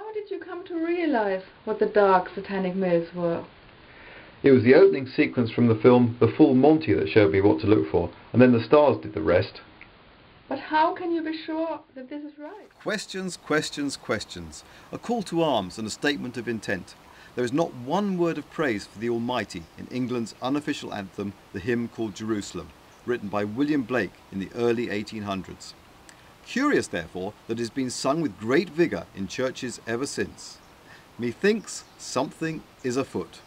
How did you come to realize what the dark Satanic Mills were? It was the opening sequence from the film The Full Monty that showed me what to look for, and then the stars did the rest. But how can you be sure that this is right? Questions, questions, questions. A call to arms and a statement of intent. There is not one word of praise for the Almighty in England's unofficial anthem, the hymn called Jerusalem, written by William Blake in the early 1800s. Curious, therefore, that it has been sung with great vigour in churches ever since. Methinks something is afoot.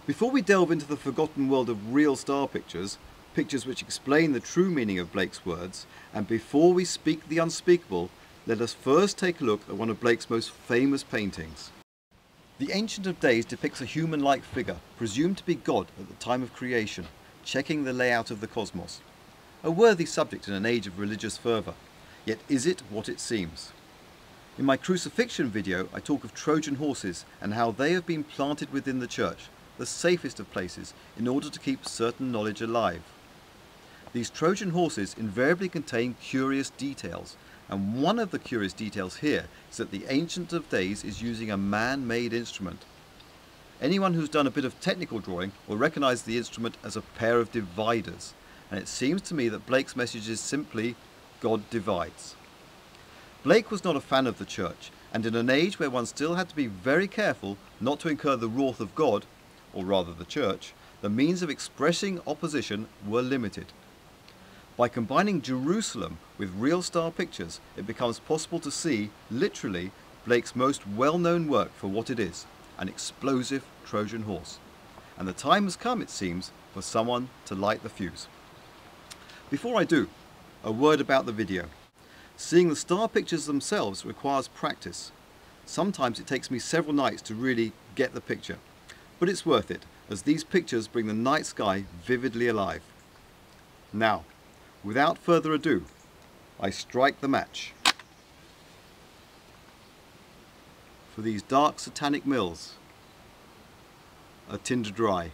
Before we delve into the forgotten world of real star pictures, pictures which explain the true meaning of Blake's words, and before we speak the unspeakable, let us first take a look at one of Blake's most famous paintings. The Ancient of Days depicts a human-like figure, presumed to be God at the time of creation, checking the layout of the cosmos. A worthy subject in an age of religious fervour, yet is it what it seems? In my crucifixion video, I talk of Trojan horses and how they have been planted within the church, the safest of places, in order to keep certain knowledge alive. These Trojan horses invariably contain curious details, and one of the curious details here is that the Ancient of Days is using a man-made instrument. Anyone who's done a bit of technical drawing will recognise the instrument as a pair of dividers, and it seems to me that Blake's message is simply, God divides. Blake was not a fan of the church, and in an age where one still had to be very careful not to incur the wrath of God, or rather the church, the means of expressing opposition were limited. By combining Jerusalem with real star pictures, it becomes possible to see, literally, Blake's most well-known work for what it is, an explosive Trojan horse. And the time has come, it seems, for someone to light the fuse. Before I do, a word about the video. Seeing the star pictures themselves requires practice. Sometimes it takes me several nights to really get the picture. But it's worth it, as these pictures bring the night sky vividly alive. Now, without further ado, I strike the match. For these dark Satanic Mills are tinder dry.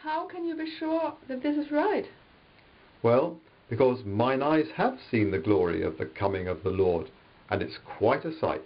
how can you be sure that this is right? Well, because mine eyes have seen the glory of the coming of the Lord, and it's quite a sight.